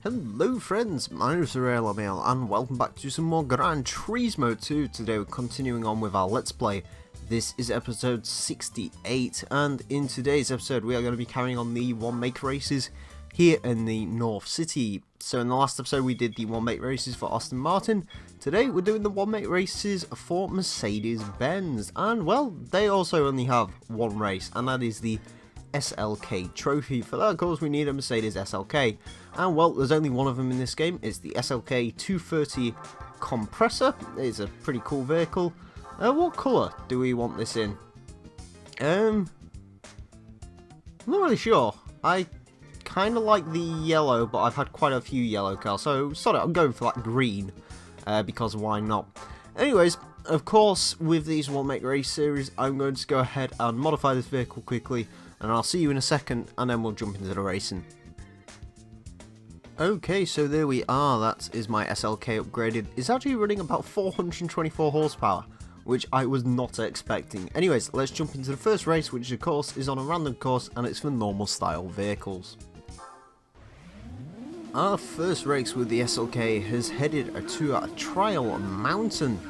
Hello friends, my name is Emile and welcome back to some more Gran Turismo 2. Today we're continuing on with our Let's Play. This is episode 68 and in today's episode we are going to be carrying on the one-make races here in the North City. So in the last episode we did the one-make races for Aston Martin. Today we're doing the one-make races for Mercedes-Benz, and well, they also only have one race, and that is the SLK trophy. For that, of course, we need a Mercedes SLK, and well, there's only one of them in this game. It's the SLK 230 compressor. It's a pretty cool vehicle. What colour do we want this in? I'm not really sure. I kind of like the yellow, but I've had quite a few yellow cars, so sorry, I'm going for that green, because why not? Anyways, of course, with these one-make race series, I'm going to go ahead and modify this vehicle quickly, and I'll see you in a second, and then we'll jump into the racing. Okay, so there we are. That is my SLK upgraded. It's actually running about 424 horsepower, which I was not expecting. Anyways, let's jump into the first race, which of course is on a random course, and it's for normal style vehicles. Our first race with the SLK has headed to a trial mountain,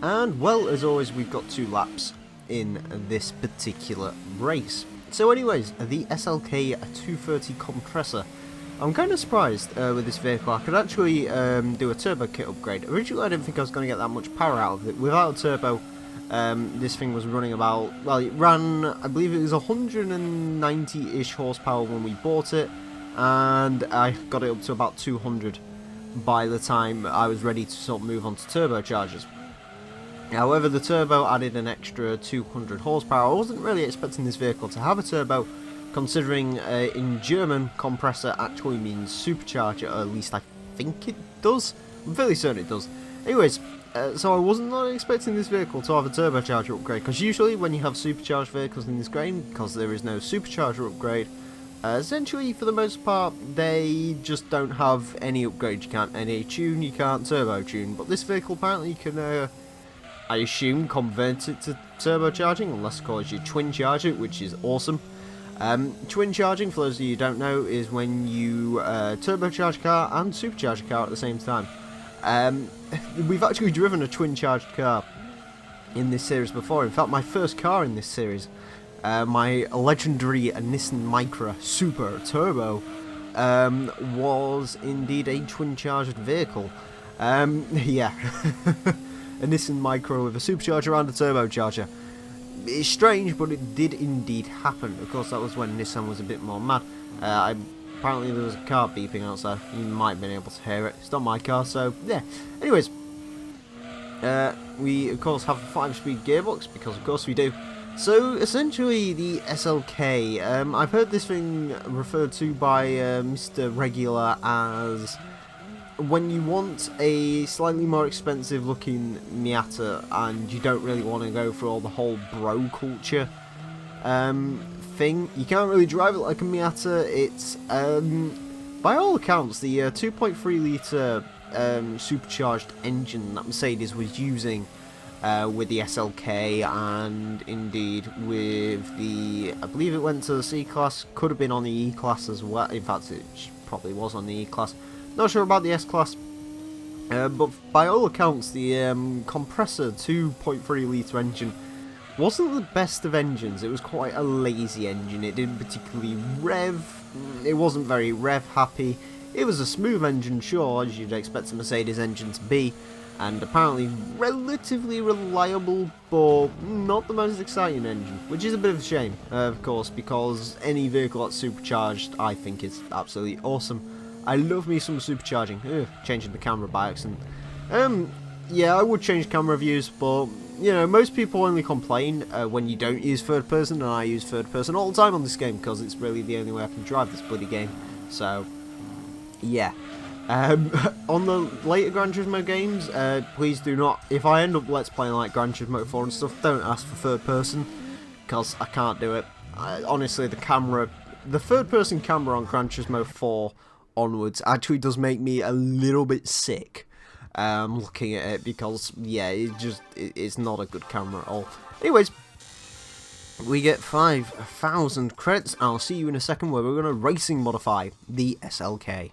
and well, as always, we've got 2 laps in this particular race. So anyways, the SLK 230 compressor. I'm kind of surprised with this vehicle. I could actually do a turbo kit upgrade. Originally I didn't think I was going to get that much power out of it. Without a turbo, this thing was running about, well, it ran, I believe it was 190-ish horsepower when we bought it, and I got it up to about 200 by the time I was ready to sort of move on to turbochargers. However, the turbo added an extra 200 horsepower. I wasn't really expecting this vehicle to have a turbo, considering in German compressor actually means supercharger, or at least I think it does. I'm fairly certain it does. Anyways, so I wasn't expecting this vehicle to have a turbocharger upgrade, because usually when you have supercharged vehicles in this game, because there is no supercharger upgrade, essentially for the most part they just don't have any upgrade. You can't NA tune, you can't turbo tune, but this vehicle apparently can I assume convert it to turbocharging, unless of course you twin charge it, which is awesome. Twin charging, for those of you who don't know, is when you turbocharge a car and supercharge a car at the same time. We've actually driven a twin charged car in this series before. In fact, my first car in this series, my legendary Nissan Micra Super Turbo, was indeed a twin charged vehicle. Yeah. A Nissan Micra with a supercharger and a turbocharger. It's strange, but it did indeed happen. Of course, that was when Nissan was a bit more mad. Apparently there was a car beeping outside. You might have been able to hear it. It's not my car, so yeah. Anyways, we of course have a 5-speed gearbox, because of course we do. So essentially the SLK, I've heard this thing referred to by Mr. Regular as when you want a slightly more expensive looking Miata and you don't really want to go for all the whole bro culture thing, you can't really drive it like a Miata. It's by all accounts the 2.3 litre supercharged engine that Mercedes was using with the SLK, and indeed with the, I believe it went to the C-Class, could have been on the E-Class as well. In fact, it probably was on the E-Class. Not sure about the S-Class, but by all accounts the compressor 2.3 litre engine wasn't the best of engines. It was quite a lazy engine. It didn't particularly rev, it wasn't very rev happy. It was a smooth engine, sure, as you'd expect a Mercedes engine to be, and apparently relatively reliable, but not the most exciting engine, which is a bit of a shame, of course, because any vehicle that's supercharged I think is absolutely awesome. I love me some supercharging. Ugh, changing the camera by accident. Yeah, I would change camera views, but you know, most people only complain when you don't use third person, and I use third person all the time on this game because it's really the only way I can drive this bloody game. So, yeah. On the later Gran Turismo games, please do not, if I end up let's playing like Gran Turismo 4 and stuff, don't ask for third person, because I can't do it. Honestly, the third person camera on Gran Turismo 4 onwards actually does make me a little bit sick looking at it, because yeah, it's not a good camera at all. Anyways, we get 5,000 credits. I'll see you in a second where we're going to racing modify the SLK.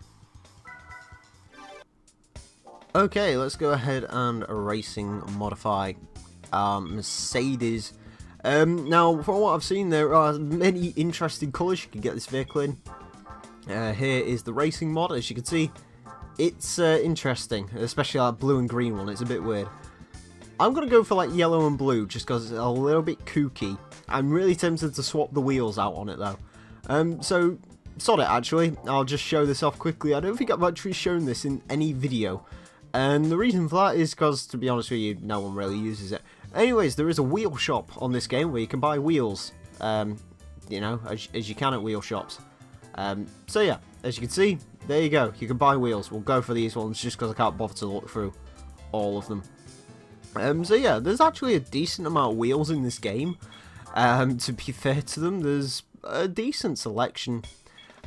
Okay, let's go ahead and racing modify Mercedes. Now, from what I've seen, there are many interesting colours you can get this vehicle in. Here is the racing mod. As you can see, it's interesting, especially that blue and green one. It's a bit weird. I'm going to go for like yellow and blue just because it's a little bit kooky. I'm really tempted to swap the wheels out on it though. So, sod it actually. I'll just show this off quickly. I don't think I've actually shown this in any video. And the reason for that is because, to be honest with you, no one really uses it. Anyways, there is a wheel shop on this game where you can buy wheels, you know, as you can at wheel shops. So yeah, as you can see, there you go. You can buy wheels. We'll go for these ones just because I can't bother to look through all of them. So yeah, there's actually a decent amount of wheels in this game. To be fair to them, there's a decent selection.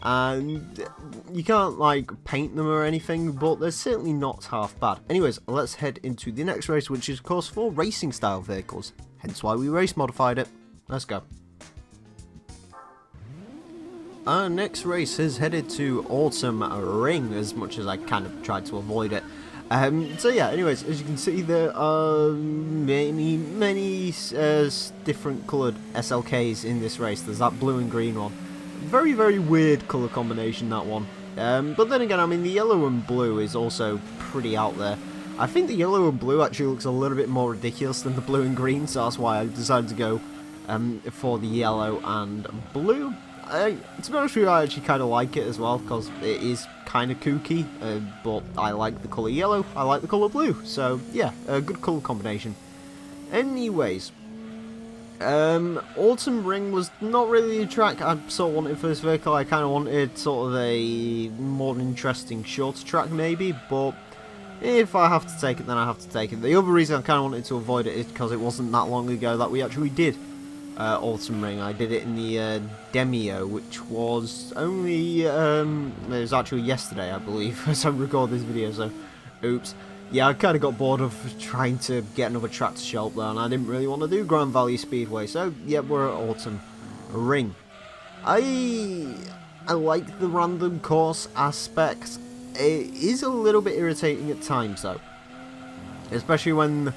And you can't like paint them or anything, but they're certainly not half bad. Anyways, let's head into the next race, which is of course for racing style vehicles, hence why we race modified it. Let's go. Our next race is headed to Autumn Ring, as much as I kind of tried to avoid it. So yeah, anyways, as you can see, there are many different coloured SLKs in this race. There's that blue and green one. Very, very weird colour combination, that one. But then again, I mean, the yellow and blue is also pretty out there. I think the yellow and blue actually looks a little bit more ridiculous than the blue and green, so that's why I decided to go for the yellow and blue. To be honest with you, I actually kind of like it as well, because it is kind of kooky, but I like the colour yellow, I like the colour blue, so yeah, a good colour combination. Anyways, Autumn Ring was not really a track I sort of wanted for this vehicle. I kind of wanted sort of a more interesting shorter track maybe, but if I have to take it, then I have to take it. The other reason I kind of wanted to avoid it is because it wasn't that long ago that we actually did Autumn Ring. I did it in the Demio, which was only, it was actually yesterday I believe, as I record this video, so oops. Yeah, I kind of got bored of trying to get another track to show up there, and I didn't really want to do Grand Valley Speedway, so yeah, we're at Autumn Ring. I like the random course aspect. It is a little bit irritating at times though, especially when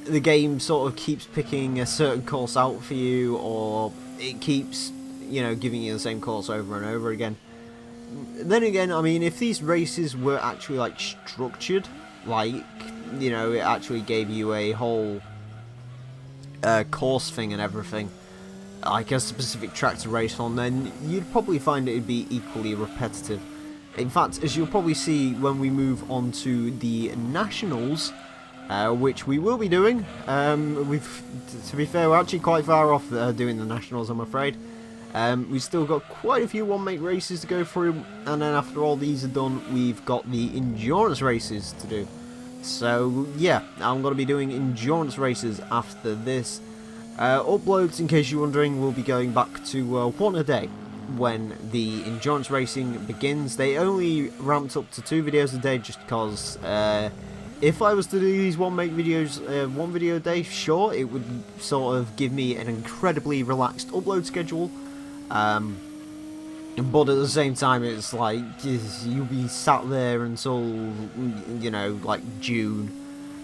the game sort of keeps picking a certain course out for you, or it keeps, you know, giving you the same course over and over again. Then again, I mean, if these races were actually like structured, like, you know, it actually gave you a whole course thing and everything, like a specific track to race on, then you'd probably find it'd be equally repetitive. In fact, as you'll probably see when we move on to the Nationals, which we will be doing, to be fair, we're actually quite far off doing the Nationals, I'm afraid. We've still got quite a few one-make races to go through, and then after all these are done, we've got the endurance races to do. So yeah, I'm going to be doing endurance races after this. Uploads, in case you're wondering, will be going back to one a day when the endurance racing begins. They only ramped up to 2 videos a day just because if I was to do these one-make videos, 1 video a day, sure, it would sort of give me an incredibly relaxed upload schedule. But at the same time, it's like you'll be sat there until, you know, like June,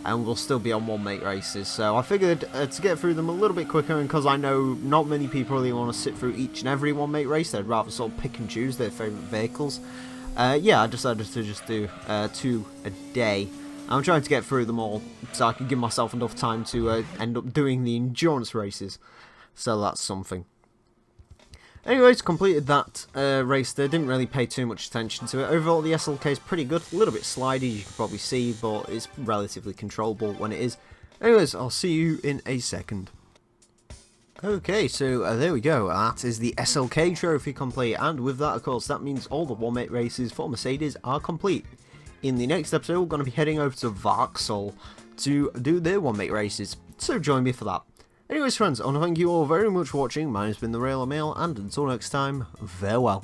and we'll still be on one-make races. So I figured to get through them a little bit quicker, and because I know not many people really want to sit through each and every one-make race, they'd rather sort of pick and choose their favourite vehicles. Yeah, I decided to just do 2 a day. I'm trying to get through them all so I can give myself enough time to end up doing the endurance races. So that's something. Anyways, completed that race there. Didn't really pay too much attention to it. Overall, the SLK is pretty good. A little bit slidey, you can probably see, but it's relatively controllable when it is. Anyways, I'll see you in a second. Okay, so there we go. That is the SLK trophy complete. And with that, of course, that means all the one-make races for Mercedes are complete. In the next episode, we're going to be heading over to Vauxhall to do their one-make races. So join me for that. Anyways, friends, I want to thank you all very much for watching. My name's been The Real Emile, and until next time, farewell.